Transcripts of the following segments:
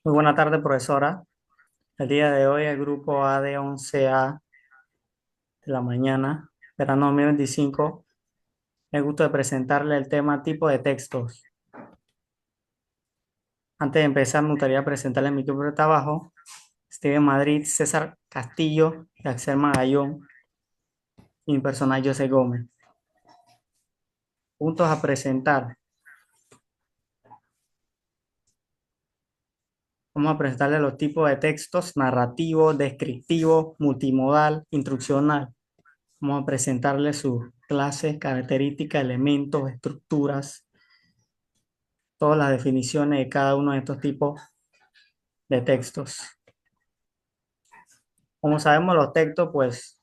Muy buena tarde, profesora. El día de hoy, el grupo A de 11A de la mañana, verano 2025, me gusta presentarle el tema tipo de textos. Antes de empezar, me gustaría presentarle mi equipo de trabajo: Steven Madrid, César Castillo y Axel Magallón, y mi personal José Gómez. Juntos a presentar. Vamos a presentarle los tipos de textos: narrativo, descriptivo, multimodal, instruccional. Vamos a presentarle sus clases, características, elementos, estructuras, todas las definiciones de cada uno de estos tipos de textos. Como sabemos, los textos pues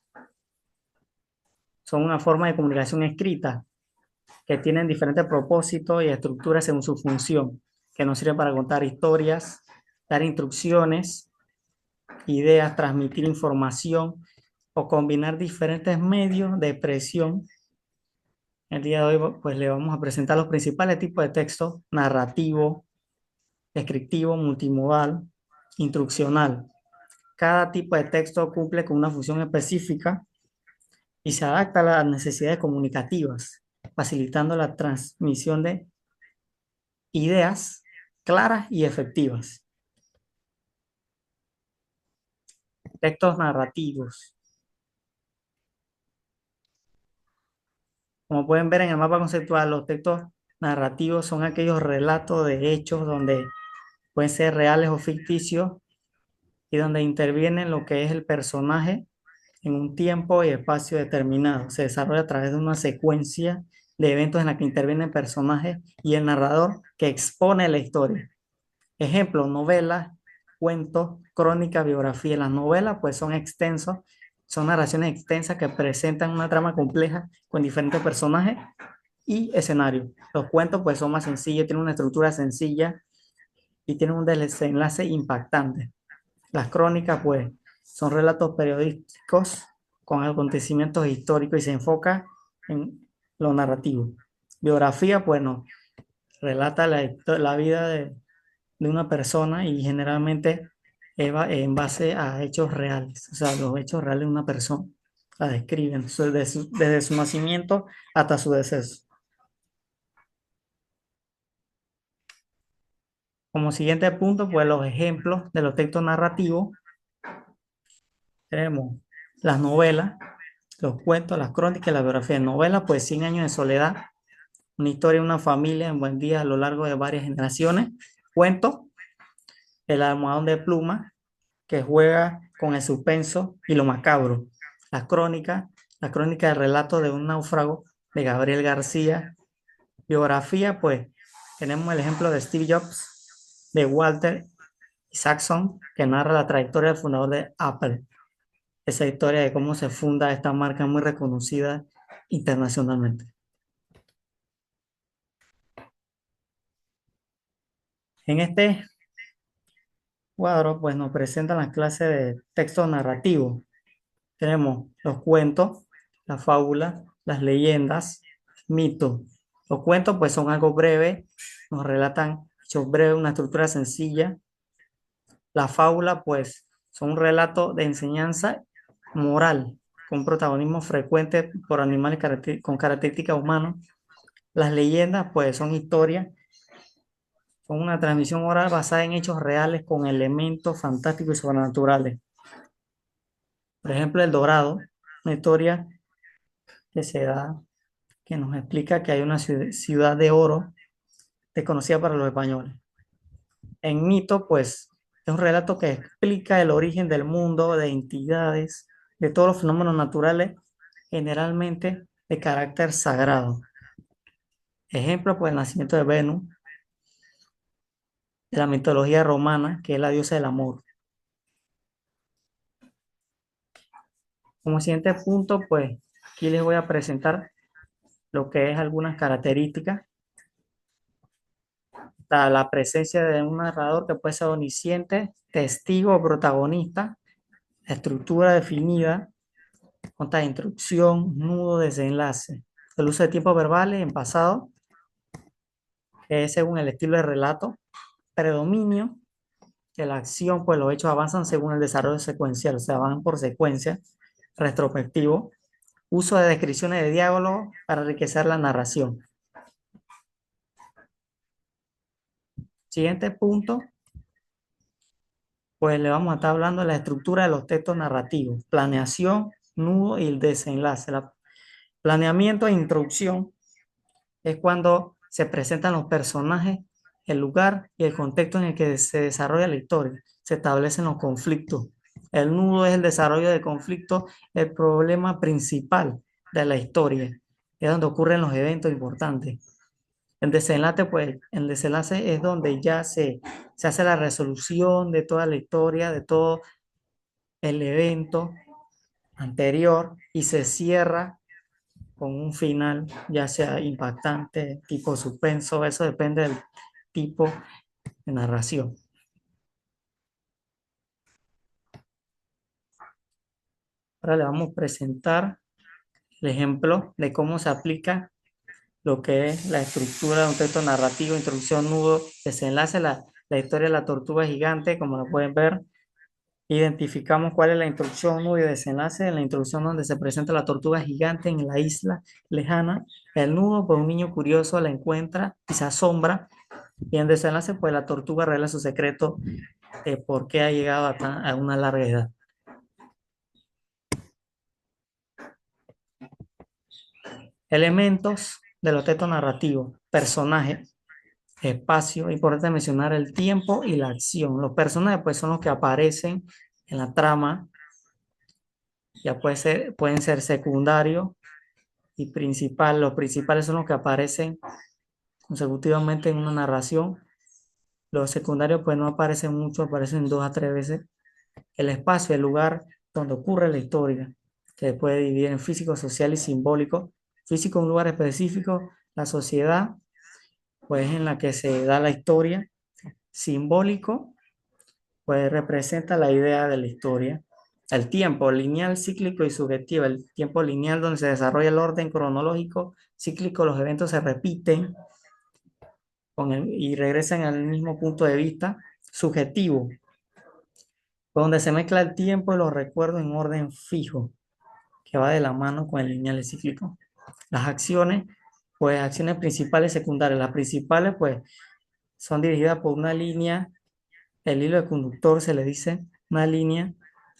son una forma de comunicación escrita que tienen diferentes propósitos y estructuras según su función, que nos sirven para contar historias, dar instrucciones, ideas, transmitir información o combinar diferentes medios de expresión. El día de hoy pues le vamos a presentar los principales tipos de texto: narrativo, descriptivo, multimodal, instruccional. Cada tipo de texto cumple con una función específica y se adapta a las necesidades comunicativas, facilitando la transmisión de ideas claras y efectivas. Textos narrativos. Como pueden ver en el mapa conceptual, los textos narrativos son aquellos relatos de hechos donde pueden ser reales o ficticios y donde interviene lo que es el personaje en un tiempo y espacio determinado. Se desarrolla a través de una secuencia de eventos en la que intervienen personajes y el narrador que expone la historia. Ejemplo: novelas, cuentos, crónicas, biografía. Las novelas pues son extensos, son narraciones extensas que presentan una trama compleja con diferentes personajes y escenarios. Los cuentos pues son más sencillos, tienen una estructura sencilla y tienen un desenlace impactante. Las crónicas, pues, son relatos periodísticos con acontecimientos históricos y se enfoca en lo narrativo. Biografía, pues, no, relata la vida de una persona y generalmente en base a hechos reales, o sea, los hechos reales de una persona. La describen desde su nacimiento hasta su deceso. Como siguiente punto, pues, los ejemplos de los textos narrativos. Tenemos las novelas, los cuentos, las crónicas y la biografía. Novela, pues 100 años de soledad, una historia de una familia en buen día a lo largo de varias generaciones. Cuento, el almohadón de pluma, que juega con el suspenso y lo macabro. Las crónicas, la crónica del relato de un náufrago de Gabriel García. Biografía, pues tenemos el ejemplo de Steve Jobs, de Walter Isaacson, que narra la trayectoria del fundador de Apple. Esa historia de cómo se funda esta marca muy reconocida internacionalmente. En este cuadro, pues nos presentan las clases de texto narrativo. Tenemos los cuentos, las fábulas, las leyendas, mitos. Los cuentos, pues son algo breve, nos relatan hechos breves, una estructura sencilla. La fábula, pues, son un relato de enseñanza moral, con protagonismo frecuente por animales con características humanas. Las leyendas, pues, son historias, son una transmisión oral basada en hechos reales con elementos fantásticos y sobrenaturales. Por ejemplo, El Dorado, una historia que se da, que nos explica que hay una ciudad de oro desconocida para los españoles. En Mito, pues, es un relato que explica el origen del mundo, de entidades, de todos los fenómenos naturales, generalmente de carácter sagrado. Ejemplo, pues, el nacimiento de Venus, de la mitología romana, que es la diosa del amor. Como siguiente punto, pues, aquí les voy a presentar lo que es algunas características. Está la presencia de un narrador que puede ser omnisciente, testigo o protagonista, la estructura definida, consta de introducción, nudo, desenlace. El uso de tiempos verbales en pasado, que es según el estilo de relato, predominio, que la acción, pues los hechos avanzan según el desarrollo secuencial, o sea, van por secuencia, retrospectivo, uso de descripciones de diálogo para enriquecer la narración. Siguiente punto, pues le vamos a estar hablando de la estructura de los textos narrativos, planeación, nudo y el desenlace. Planeamiento e introducción es cuando se presentan los personajes, el lugar y el contexto en el que se desarrolla la historia. Se establecen los conflictos. El nudo es el desarrollo de conflictos, el problema principal de la historia. Es donde ocurren los eventos importantes. El desenlace es donde ya se hace la resolución de toda la historia, de todo el evento anterior y se cierra con un final, ya sea impactante, tipo suspenso, eso depende del tipo de narración. Ahora le vamos a presentar el ejemplo de cómo se aplica lo que es la estructura de un texto narrativo, introducción, nudo, desenlace, la historia de la tortuga gigante, como lo pueden ver. Identificamos cuál es la introducción, nudo y desenlace. En la introducción donde se presenta la tortuga gigante en la isla lejana, el nudo, pues un niño curioso la encuentra y se asombra. Y en desenlace, pues la tortuga revela su secreto de por qué ha llegado a una larga edad. Elementos de los textos narrativos, personajes, espacio, importante mencionar el tiempo y la acción. Los personajes pues son los que aparecen en la trama, ya pueden ser secundarios y principal. Los principales son los que aparecen consecutivamente en una narración. Los secundarios pues no aparecen mucho, aparecen 2 a 3 veces. El espacio, el lugar donde ocurre la historia, que se puede dividir en físico, social y simbólico. Físico, un lugar específico, la sociedad, pues en la que se da la historia. Simbólico, pues representa la idea de la historia. El tiempo, lineal, cíclico y subjetivo. El tiempo lineal donde se desarrolla el orden cronológico, cíclico, los eventos se repiten y regresan al mismo punto de vista. Subjetivo, donde se mezcla el tiempo y los recuerdos en orden fijo, que va de la mano con el lineal cíclico. Las acciones, pues acciones principales y secundarias. Las principales, pues, son dirigidas por una línea, el hilo de conductor se le dice, una línea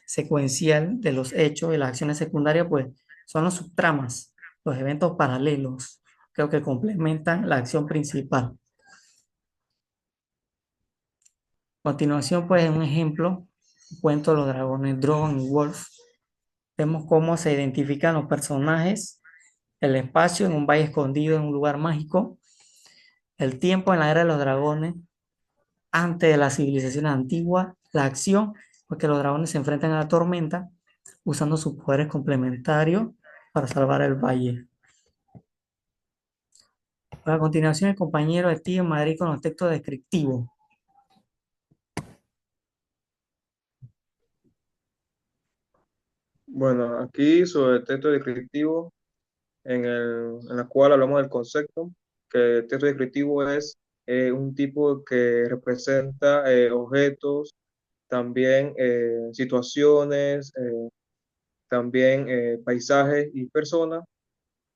secuencial de los hechos y las acciones secundarias, pues, son los subtramas, los eventos paralelos, creo que complementan la acción principal. A continuación, pues, un ejemplo, cuento los dragones Drogon y Wolf. Vemos cómo se identifican los personajes, el espacio en un valle escondido en un lugar mágico, el tiempo en la era de los dragones, antes de la civilización antigua, la acción, porque los dragones se enfrentan a la tormenta usando sus poderes complementarios para salvar el valle. A continuación, el compañero de Steve en Madrid con los textos descriptivos. Bueno, aquí sobre el texto descriptivo, en la cual hablamos del concepto, que el texto descriptivo es un tipo que representa objetos, también situaciones, también paisajes y personas,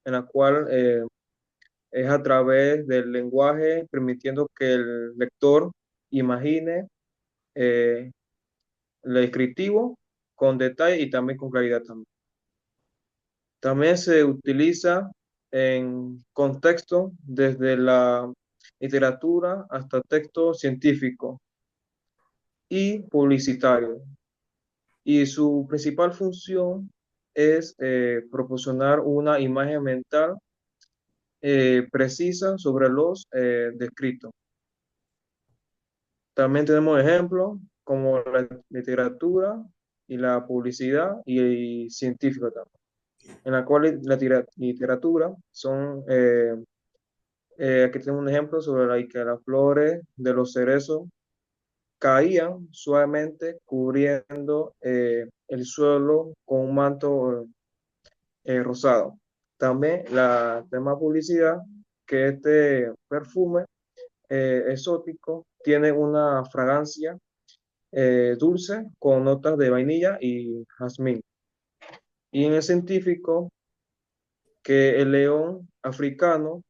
en la cual es a través del lenguaje, permitiendo que el lector imagine eh, lo descriptivo con detalle y también con claridad también. También se utiliza en contexto desde la literatura hasta texto científico y publicitario. Y su principal función es proporcionar una imagen mental precisa sobre los descritos. También tenemos ejemplos como la literatura y la publicidad y científica también, en la cual literatura son aquí tengo un ejemplo sobre que las flores de los cerezos caían suavemente cubriendo el suelo con un manto rosado. También la tema publicidad, que este perfume exótico tiene una fragancia dulce con notas de vainilla y jazmín. Y en el científico, que el león africano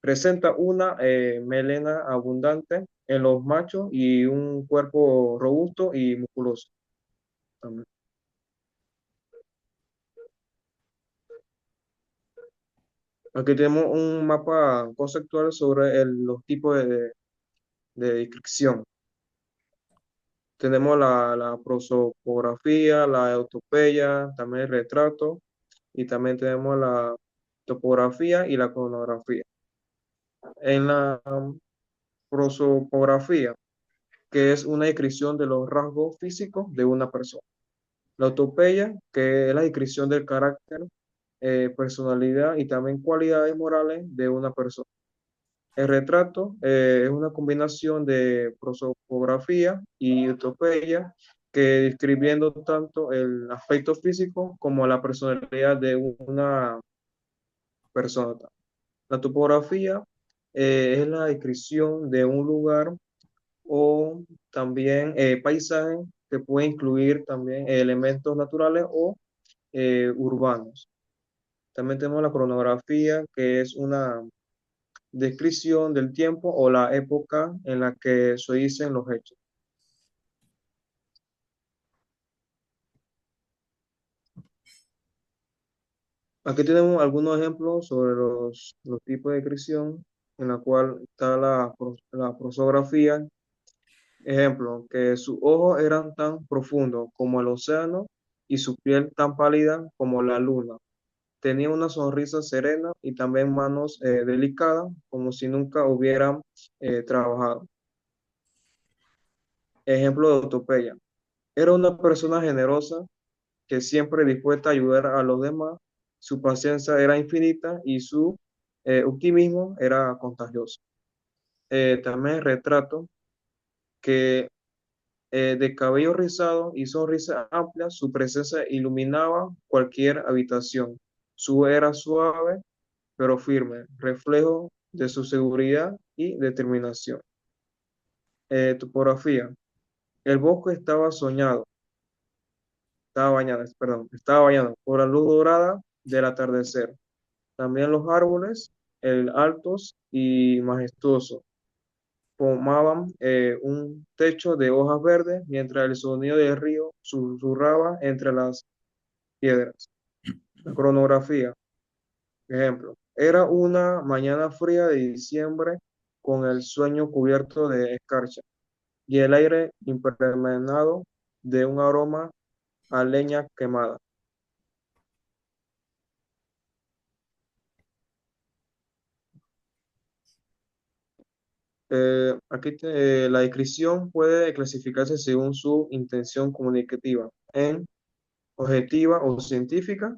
presenta una melena abundante en los machos y un cuerpo robusto y musculoso también. Aquí tenemos un mapa conceptual sobre los tipos de descripción. Tenemos la prosopografía, la eutopeya, también el retrato y también tenemos la topografía y la cronografía. En la prosopografía, que es una descripción de los rasgos físicos de una persona. La autopeya, que es la descripción del carácter, personalidad y también cualidades morales de una persona. El retrato es una combinación de prosopografía y autopeya, que describiendo tanto el aspecto físico como la personalidad de una persona. La topografía es la descripción de un lugar o también paisaje que puede incluir también elementos naturales o urbanos. También tenemos la cronografía, que es una descripción del tiempo o la época en la que se dicen los hechos. Aquí tenemos algunos ejemplos sobre los tipos de descripción, en la cual está la prosografía. Ejemplo, que sus ojos eran tan profundos como el océano y su piel tan pálida como la luna. Tenía una sonrisa serena y también manos delicadas, como si nunca hubieran trabajado. Ejemplo de autopeya. Era una persona generosa que siempre dispuesta a ayudar a los demás. Su paciencia era infinita y su optimismo era contagioso. También retrato que de cabello rizado y sonrisa amplia, su presencia iluminaba cualquier habitación. Su era suave pero firme, reflejo de su seguridad y determinación. Topografía. El bosque estaba soñado, estaba bañado por la luz dorada del atardecer. También los árboles, altos y majestuosos, formaban un techo de hojas verdes mientras el sonido del río susurraba entre las piedras. La cronografía, ejemplo, era una mañana fría de diciembre con el sueño cubierto de escarcha y el aire impregnado de un aroma a leña quemada. La descripción puede clasificarse según su intención comunicativa, en objetiva o científica,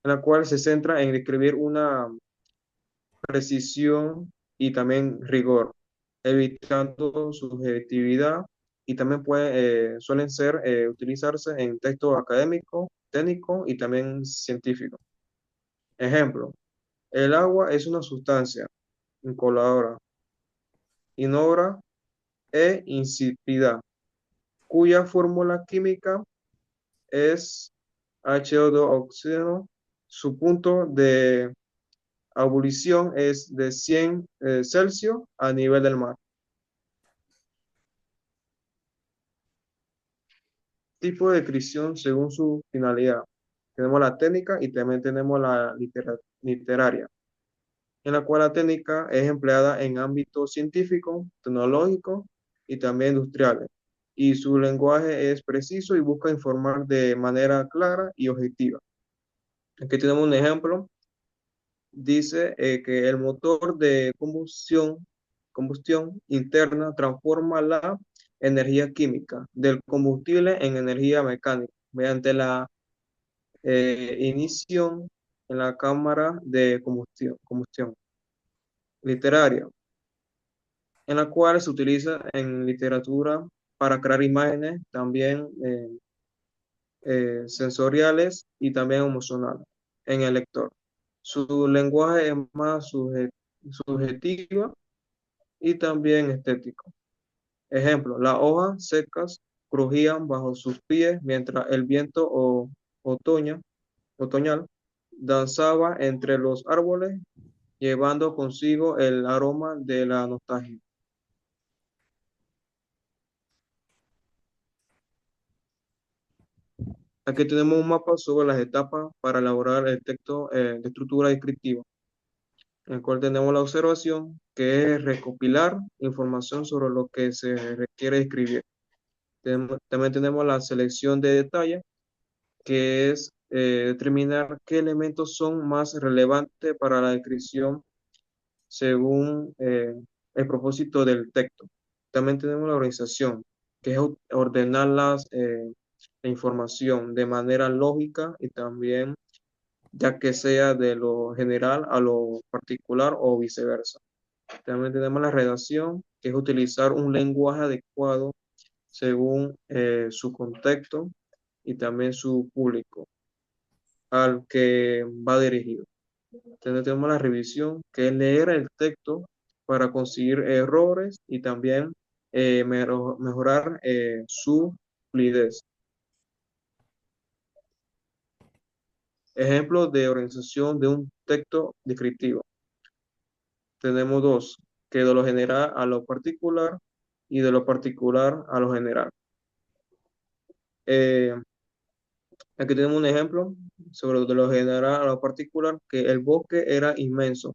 en la cual se centra en describir una precisión y también rigor, evitando subjetividad y también suelen utilizarse en texto académico, técnico y también científico. Ejemplo, el agua es una sustancia incolora, inodora e insípida, cuya fórmula química es HO2 oxígeno. Su punto de ebullición es de 100 Celsius a nivel del mar. Tipo de descripción según su finalidad. Tenemos la técnica y también tenemos la literaria, en la cual la técnica es empleada en ámbitos científicos, tecnológicos y también industriales. Y su lenguaje es preciso y busca informar de manera clara y objetiva. Aquí tenemos un ejemplo. Dice que el motor de combustión interna transforma la energía química del combustible en energía mecánica mediante la ignición en la cámara de combustión literaria, en la cual se utiliza en literatura para crear imágenes también sensoriales y también emocionales en el lector. Su lenguaje es más subjetivo y también estético. Ejemplo, las hojas secas crujían bajo sus pies mientras el viento otoña- otoñal danzaba entre los árboles, llevando consigo el aroma de la nostalgia. Aquí tenemos un mapa sobre las etapas para elaborar el texto de estructura descriptiva, en el cual tenemos la observación, que es recopilar información sobre lo que se requiere escribir. También tenemos la selección de detalle, que es determinar qué elementos son más relevantes para la descripción según el propósito del texto. También tenemos la organización, que es ordenar la información de manera lógica y también ya que sea de lo general a lo particular o viceversa. También tenemos la redacción, que es utilizar un lenguaje adecuado según su contexto y también su público al que va dirigido. Entonces tenemos la revisión, que es leer el texto para conseguir errores y también mejorar su fluidez. Ejemplos de organización de un texto descriptivo. Tenemos dos, que de lo general a lo particular y de lo particular a lo general. Eh, Aquí tenemos un ejemplo sobre de lo general a lo particular, que el bosque era inmenso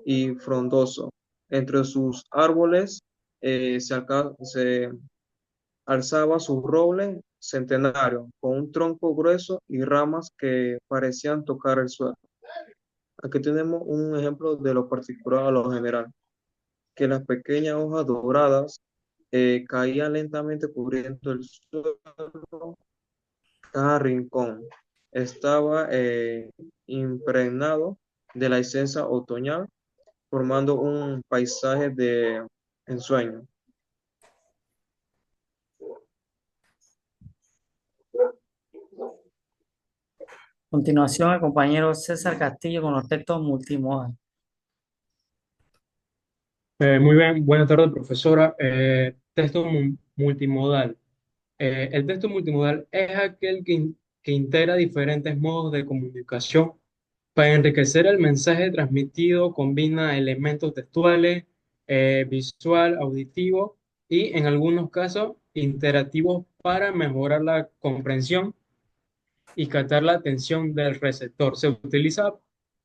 y frondoso. Entre sus árboles se alzaba su roble centenario, con un tronco grueso y ramas que parecían tocar el suelo. Aquí tenemos un ejemplo de lo particular a lo general, que las pequeñas hojas doradas caían lentamente cubriendo el suelo. Cada rincón estaba impregnado de la esencia otoñal, formando un paisaje de ensueño. A continuación, el compañero César Castillo con los textos multimodal. Muy bien, buenas tardes, profesora. Texto multimodal. El texto multimodal es aquel que integra diferentes modos de comunicación para enriquecer el mensaje transmitido, combina elementos textuales, visual, auditivo y en algunos casos interactivos para mejorar la comprensión y captar la atención del receptor. Se utiliza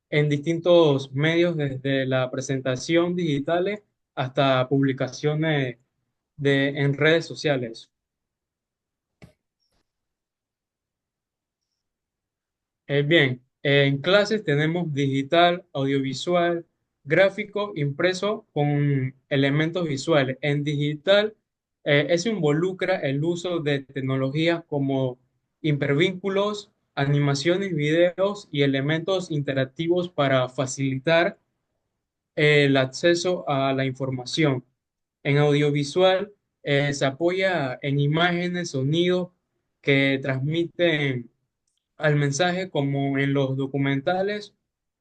en distintos medios, desde la presentación digitales hasta publicaciones en redes sociales. Bien, en clases tenemos digital, audiovisual, gráfico, impreso con elementos visuales. En digital, eso involucra el uso de tecnologías como hipervínculos, animaciones, videos y elementos interactivos para facilitar el acceso a la información. En audiovisual, se apoya en imágenes, sonidos que transmiten al mensaje como en los documentales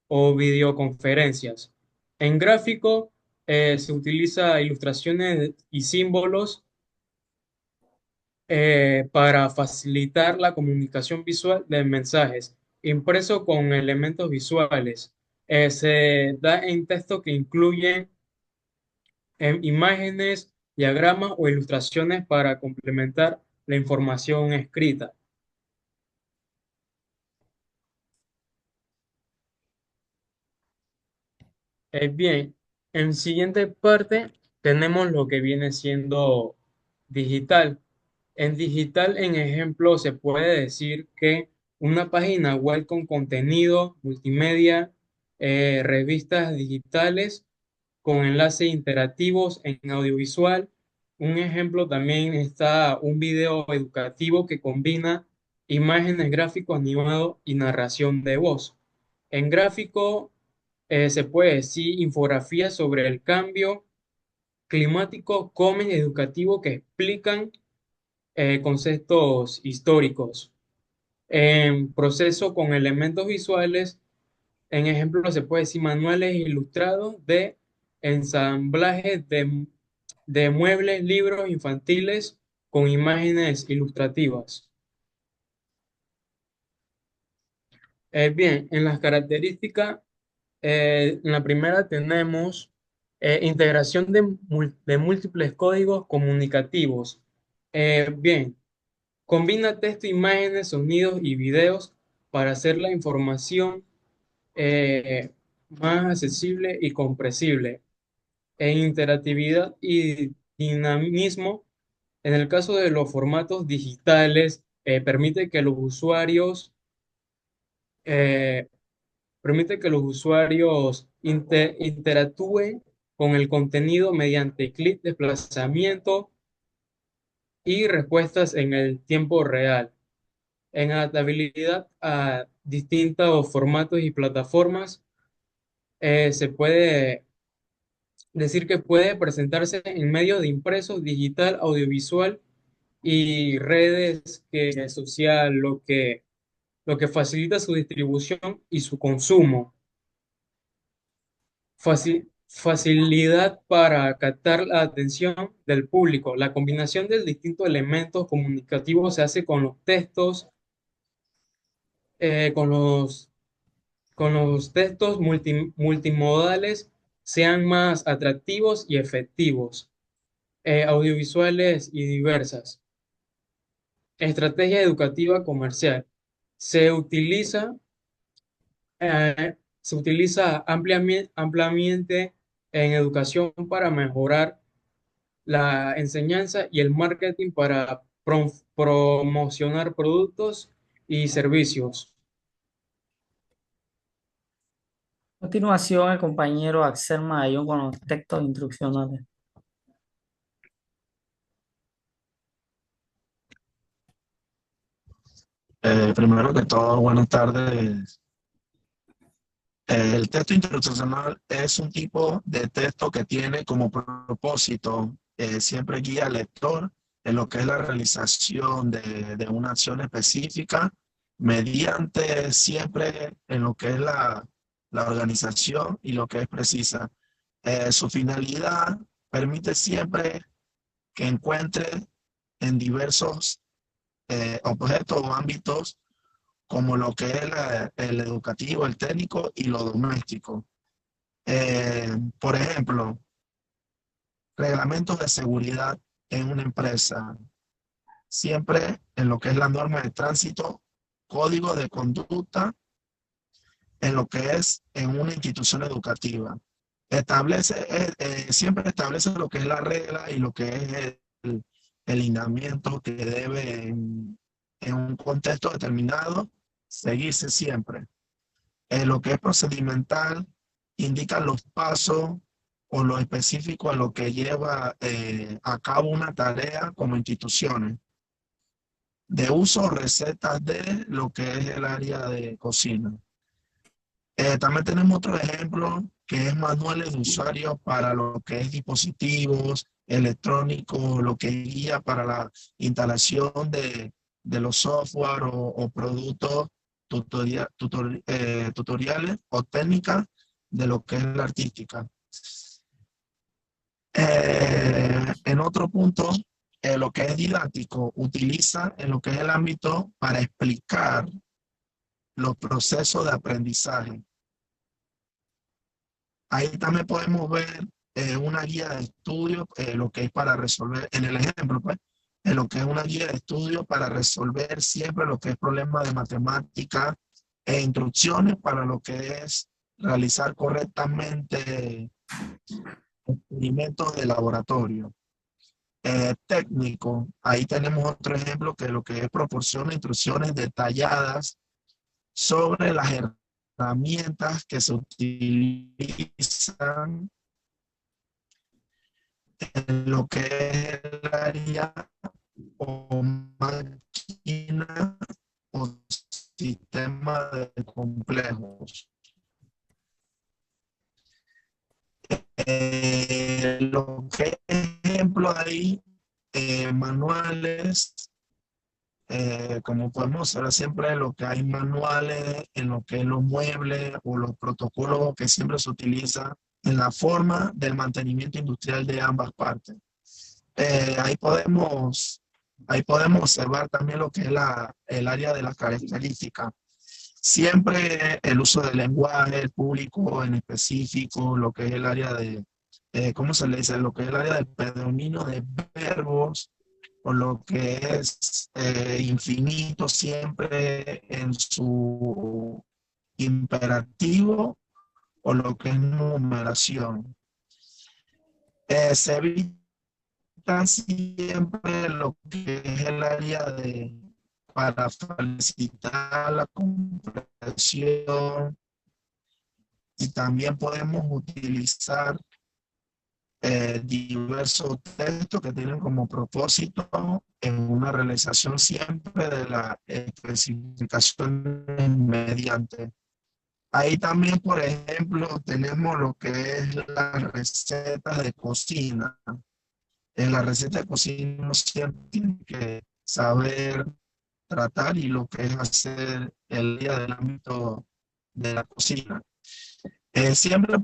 o videoconferencias. En gráfico, se utiliza ilustraciones y símbolos para facilitar la comunicación visual de mensajes. Impreso con elementos visuales. Se da en texto que incluyen imágenes, diagramas o ilustraciones para complementar la información escrita. Bien, en siguiente parte tenemos lo que viene siendo digital. En digital, en ejemplo, se puede decir que una página web con contenido multimedia, revistas digitales con enlaces interactivos en audiovisual. Un ejemplo también está un video educativo que combina imágenes, gráficos animados y narración de voz. En gráfico, se puede decir infografías sobre el cambio climático, cómics educativos que explican conceptos históricos. En proceso con elementos visuales, en ejemplo se puede decir manuales ilustrados de ensamblaje de muebles, libros infantiles con imágenes ilustrativas. Bien, en las características, en la primera tenemos integración de múltiples códigos comunicativos. Bien, combina texto, imágenes, sonidos y videos para hacer la información más accesible y comprensible. En interactividad y dinamismo, en el caso de los formatos digitales, eh, permite que los usuarios interactúen con el contenido mediante clic, desplazamiento y respuestas en el tiempo real. En adaptabilidad a distintos formatos y plataformas, se puede decir que puede presentarse en medio de impreso, digital, audiovisual y redes social, lo que facilita su distribución y su consumo. Facilidad para captar la atención del público. La combinación de distintos elementos comunicativos se hace con los textos, eh, con los, con los textos multimodales sean más atractivos y efectivos, audiovisuales y diversas. Estrategia educativa comercial. Se utiliza, se utiliza ampliamente en educación para mejorar la enseñanza y el marketing para promocionar productos y servicios. A continuación, el compañero Axel Mayon con los textos instruccionales. Primero que todo, buenas tardes. El texto instruccional es un tipo de texto que tiene como propósito siempre guía al lector en lo que es la realización de una acción específica mediante siempre en lo que es la organización y lo que es precisa. Su finalidad permite siempre que encuentre en diversos objetos o ámbitos como lo que es el educativo, el técnico y lo doméstico. Por ejemplo, reglamentos de seguridad en una empresa, siempre en lo que es la norma de tránsito, código de conducta, en lo que es en una institución educativa. Siempre establece lo que es la regla y lo que es el lineamiento que debe en un contexto determinado seguirse siempre. Lo que es procedimental indica los pasos o lo específico a lo que lleva a cabo una tarea como instituciones. De uso o recetas de lo que es el área de cocina. También tenemos otro ejemplo que es manuales de usuario para lo que es dispositivos electrónicos, lo que guía para la instalación de los software o productos tutoriales o técnicas de lo que es la artística. En otro punto, lo que es didáctico, utiliza en lo que es el ámbito para explicar los procesos de aprendizaje. Ahí también podemos ver una guía de estudio, lo que es para resolver, en el ejemplo, pues, lo que es una guía de estudio para resolver siempre lo que es problemas de matemática e instrucciones para lo que es realizar correctamente experimentos de laboratorio. Técnico, ahí tenemos otro ejemplo que lo que es proporciona instrucciones detalladas sobre las herramientas que se utilizan en lo que es el área o máquina o sistema de complejos. Lo que es ejemplo ahí, manuales, como podemos ver siempre lo que hay manuales en lo que es los muebles o los protocolos que siempre se utilizan en la forma del mantenimiento industrial de ambas partes. ahí podemos observar también lo que es el área de las características. Siempre el uso del lenguaje, el público en específico, lo que es el área de, ¿cómo se le dice? Lo que es el área del predominio de verbos, o lo que es infinito siempre en su imperativo, o lo que es numeración. Se evitan siempre lo que es el área de para facilitar la comprensión, y también podemos utilizar diversos textos que tienen como propósito en una realización siempre de la especificación mediante. Ahí también, por ejemplo, tenemos lo que es la receta de cocina. En la receta de cocina uno siempre tiene que saber tratar y lo que es hacer el día del ámbito de la cocina. Siempre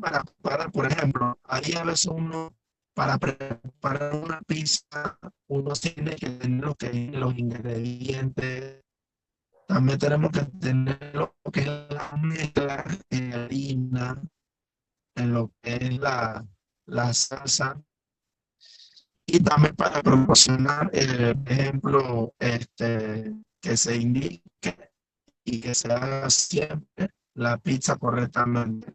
por ejemplo, ahí a veces uno, para preparar una pizza, uno tiene que tener lo que es los ingredientes. También tenemos que tener lo que es la mezcla en harina, en lo que es la salsa. Y también para proporcionar el ejemplo que se indique y que se haga siempre la pizza correctamente.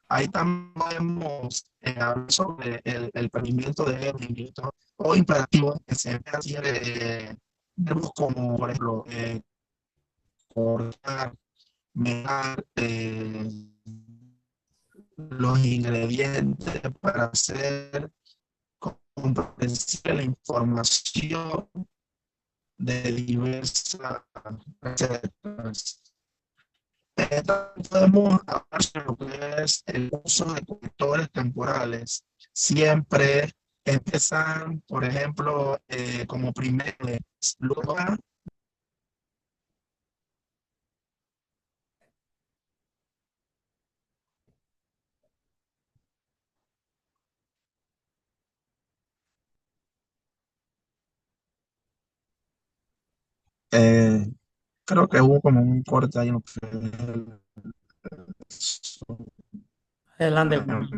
Ahí también podemos hablar sobre el rendimiento de rendimiento o imperativo que se refiere verbos como, por ejemplo, cortar, mejar, los ingredientes para hacer comprensible la información de diversas recetas. También podemos hablar sobre lo que es el uso de conectores temporales. Siempre empiezan, por ejemplo, como primer lugar. Eh, Creo que hubo como un corte ahí en lo que Adelante, Juan.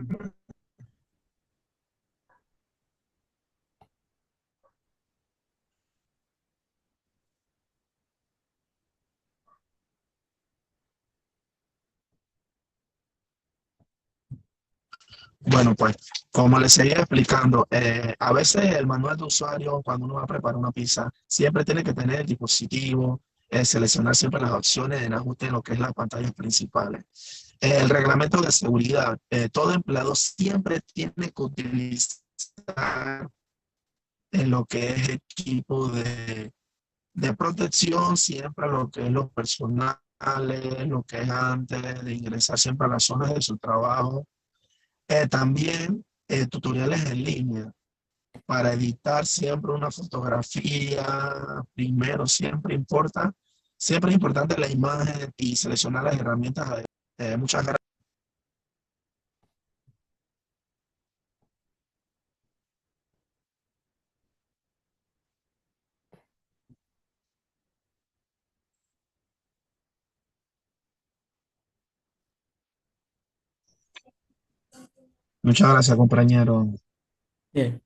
Bueno, pues como les seguía explicando, a veces el manual de usuario, cuando uno va a preparar una pizza, siempre tiene que tener el dispositivo, seleccionar siempre las opciones en ajuste en lo que es las pantallas principales. El reglamento de seguridad, todo empleado siempre tiene que utilizar en lo que es equipo de protección, siempre lo que es los personales, lo que es antes de ingresar siempre a las zonas de su trabajo. También tutoriales en línea para editar siempre una fotografía. Primero, siempre es importante la imagen y seleccionar las herramientas. Muchas gracias. Muchas gracias, compañero. Bien.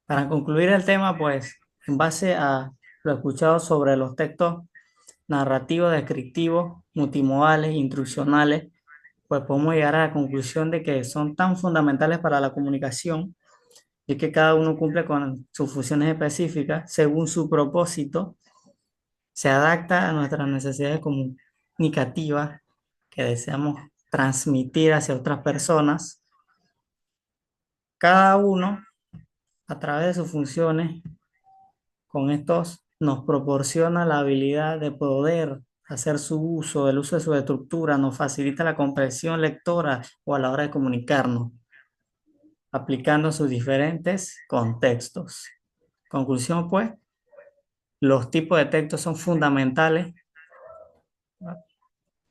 Para concluir el tema, pues, en base a lo escuchado sobre los textos narrativos, descriptivos, multimodales, instruccionales, pues podemos llegar a la conclusión de que son tan fundamentales para la comunicación y que cada uno cumple con sus funciones específicas según su propósito, se adapta a nuestras necesidades comunicativas que deseamos transmitir hacia otras personas. Cada uno, a través de sus funciones, con estos nos proporciona la habilidad de poder hacer su uso, el uso de su estructura, nos facilita la comprensión lectora o a la hora de comunicarnos, aplicando sus diferentes contextos. Conclusión, pues, los tipos de textos son fundamentales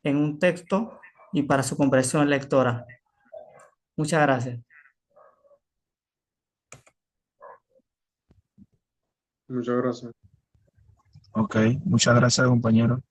en un texto y para su comprensión lectora. Muchas gracias. Muchas gracias. Ok, muchas gracias, compañero.